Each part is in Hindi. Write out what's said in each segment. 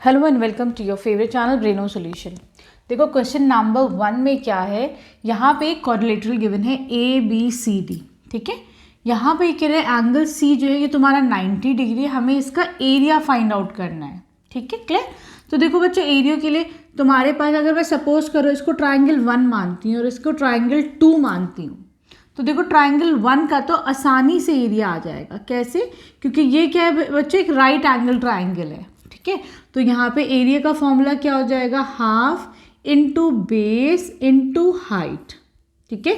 Hello and welcome to your favourite channel Braino solution. देखो क्वेश्चन नंबर 1 में क्या है, यहाँ पे एक क्वाड्रिलेटरल गिवन है ए बी सी डी। ठीक है, यहाँ पे कह रहे हैं एंगल सी जो है ये तुम्हारा 90 डिग्री, हमें इसका एरिया फाइंड आउट करना है। ठीक है, क्लियर। तो देखो बच्चों, एरिया के लिए तुम्हारे पास अगर मैं सपोज करो इसको ट्राइंगल 1 मानती हूँ और इसको ट्राइंगल 2 मानती हूँ, तो देखो ट्राइंगल 1 का तो आसानी से एरिया आ जाएगा। कैसे? क्योंकि ये क्या है बच्चों, एक राइट एंगल ट्राइंगल है। ठीक है, तो यहाँ पे एरिया का फॉर्मूला क्या हो जाएगा, half into base into height. ठीक है,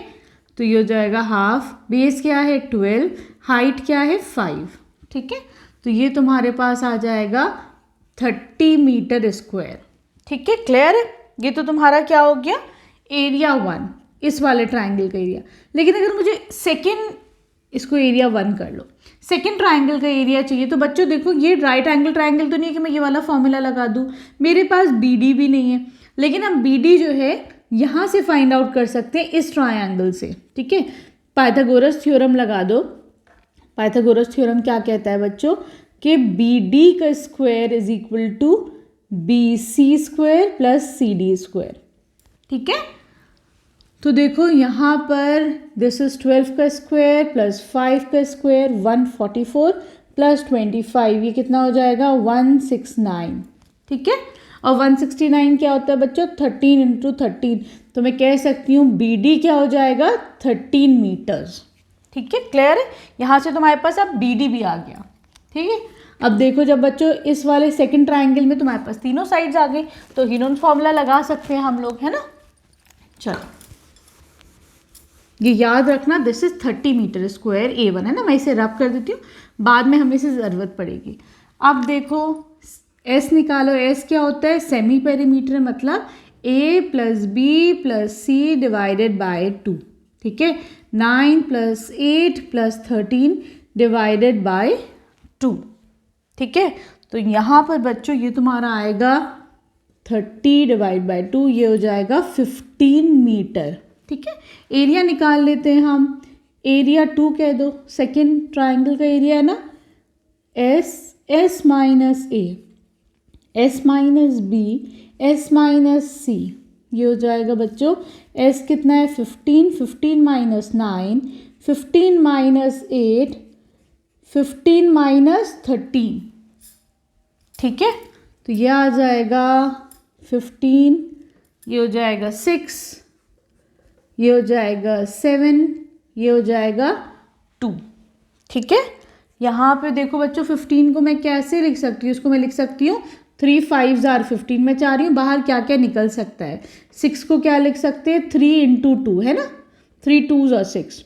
तो ये हो जाएगा हाफ, बेस क्या है 12, हाइट क्या है 5। ठीक है, तो ये तुम्हारे पास आ जाएगा 30 मीटर स्क्वायर। ठीक है, क्लियर है। ये तो तुम्हारा क्या हो गया, एरिया 1, इस वाले ट्राइंगल का एरिया। लेकिन अगर मुझे सेकेंड, इसको एरिया 1 कर लो, सेकेंड ट्राइंगल का एरिया चाहिए, तो बच्चों देखो ये राइट एंगल ट्राइंगल तो नहीं है कि मैं ये वाला फॉर्मूला लगा दूँ, मेरे पास बी डी भी नहीं है। लेकिन हम बी डी जो है यहाँ से फाइंड आउट कर सकते हैं इस ट्राइंगल से। ठीक है, पाइथागोरस थ्योरम लगा दो। पाइथागोरस थ्योरम क्या कहता है बच्चों, कि बी डी का square is equal to B C square plus C D square. ठीक है, तो देखो यहाँ पर दिस इज 12 का स्क्वायर प्लस 5 का स्क्वायर 144 प्लस 25, ये कितना हो जाएगा 169। ठीक है, और 169 क्या होता है बच्चों, 13 इंटू 13, तो मैं कह सकती हूँ बी डी क्या हो जाएगा 13 मीटर्स। ठीक है, क्लियर है। यहाँ से तुम्हारे पास अब बी डी भी आ गया। ठीक है, अब देखो जब बच्चों इस वाले सेकंड ट्राइंगल में तुम्हारे पास तीनों साइड्स आ गई, तो हिनोन फॉर्मूला लगा सकते हैं हम लोग, है ना। चलो ये याद रखना, this is 30 metre square A1 है ना, मैं इसे रब कर देती हूँ, बाद में हमें इसे ज़रूरत पड़ेगी। अब देखो S निकालो, S क्या होता है, सेमी पेरीमीटर, मतलब A plus B plus C divided by 2। ठीक है, 9 प्लस 8 प्लस 13 डिवाइडेड बाय 2। ठीक है, तो यहाँ पर बच्चों ये तुम्हारा आएगा 30 डिवाइड बाय 2, ये हो जाएगा 15 मीटर। ठीक है, एरिया निकाल लेते हैं हम, एरिया 2 कह दो, सेकेंड ट्राइंगल का एरिया है ना, S minus A, S minus B, S minus C, ये हो जाएगा बच्चों एस कितना है 15, 15 माइनस 9, 15 माइनस 8, 15 माइनस 13। ठीक है, तो ये आ जाएगा 15, ये हो जाएगा 6, ये हो जाएगा 7, ये हो जाएगा 2। ठीक है, यहाँ पे देखो बच्चों 15 को मैं कैसे लिख सकती हूँ, इसको मैं लिख सकती हूँ 3 5 आर 15, मैं चाह रही हूँ बाहर क्या क्या निकल सकता है। 6 को क्या लिख सकते हैं 3 इंटू 2, है ना, 3 2s और 6।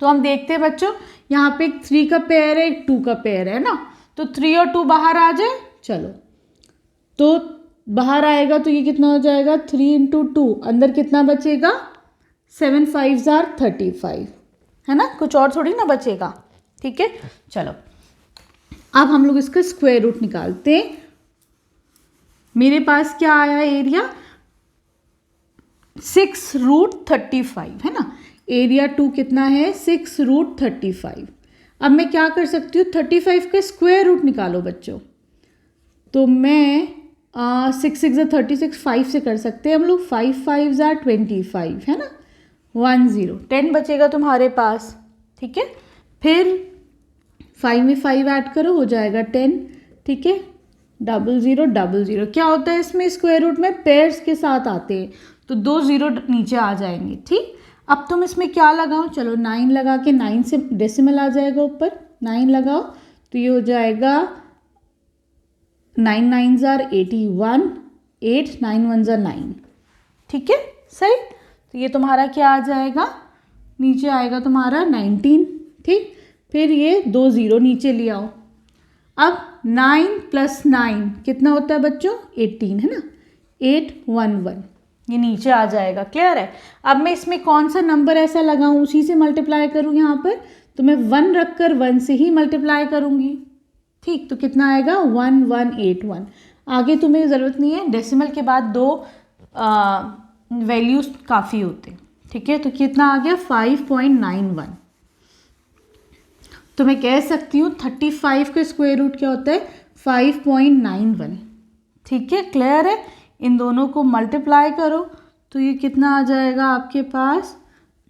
तो हम देखते हैं बच्चों, यहाँ पे एक 3 का पेयर है, एक 2 का पेयर है ना, तो 3 और 2 बाहर आ जाए। चलो, तो बाहर आएगा तो ये कितना हो जाएगा 3 इंटू 2, अंदर कितना बचेगा 7 5s आर 35, है ना, कुछ और थोड़ी ना बचेगा। ठीक है, चलो अब हम लोग इसका स्क्वायर रूट निकालते हैं। मेरे पास क्या आया एरिया 6√35, है ना, एरिया 2 कितना है 6√35। अब मैं क्या कर सकती हूँ, 35 का स्क्वायर रूट निकालो बच्चों, तो मैं 6 6 36, 5 से कर सकते हैं हम लोग, 5 5s आर 25, है ना, 1 0, 10 बचेगा तुम्हारे पास। ठीक है, फिर 5 में 5 ऐड करो, हो जाएगा 10। ठीक है, 0 0 0 0, क्या होता है इसमें स्क्वायर रूट में पेयर्स के साथ आते हैं, तो 2 0 नीचे आ जाएंगे। ठीक, अब तुम इसमें क्या लगाओ, चलो 9 लगा के, 9 से डेसिमल आ जाएगा ऊपर, 9 लगाओ, तो ये हो जाएगा 9 9s आर 81, 8 9 1s आर 9। ठीक है, सही। तो ये तुम्हारा क्या आ जाएगा, नीचे आएगा तुम्हारा 19। ठीक, फिर ये 2 0 नीचे ले आओ। अब 9 प्लस 9 कितना होता है बच्चों 18, है ना, 8 1 1, ये नीचे आ जाएगा। क्लियर है। अब मैं इसमें कौन सा नंबर ऐसा लगाऊं, उसी से मल्टीप्लाई करूं, यहाँ पर तो मैं 1 रखकर 1 से ही मल्टीप्लाई करूंगी। ठीक, तो कितना आएगा 1181। आगे तुम्हें ज़रूरत नहीं है, डेसिमल के बाद 2 वैल्यूज काफ़ी होते हैं। ठीक है, तो कितना आ गया 5.91। तो मैं कह सकती हूँ 35 का स्क्वायर रूट क्या होता है 5.91। ठीक है, क्लियर है। इन दोनों को मल्टीप्लाई करो तो ये कितना आ जाएगा आपके पास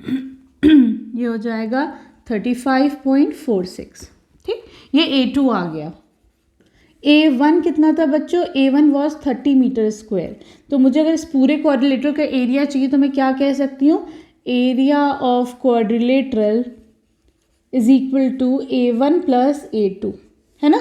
ये हो जाएगा 35.46। ठीक, ये A2 आ गया। A1 कितना था बच्चों? A1 was 30 metre square. तो मुझे अगर इस पूरे क्वाड्रिलेटरल का एरिया चाहिए तो मैं क्या कह सकती हूँ? Area of quadrilateral is equal to A1 plus A2, है ना।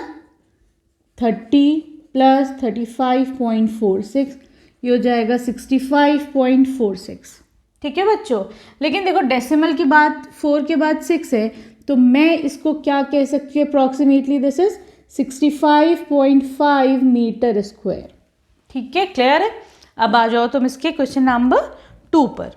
30 प्लस 35.46, ये हो जाएगा 65.46। ठीक है बच्चों, लेकिन देखो डेसिमल की बात 4 के बाद 6 है, तो मैं इसको क्या कह सकती हूँ? Approximately this is 65.5 metre square. ठीक है, क्लियर है। अब आ जाओ तुम इसके क्वेश्चन नंबर 2 पर।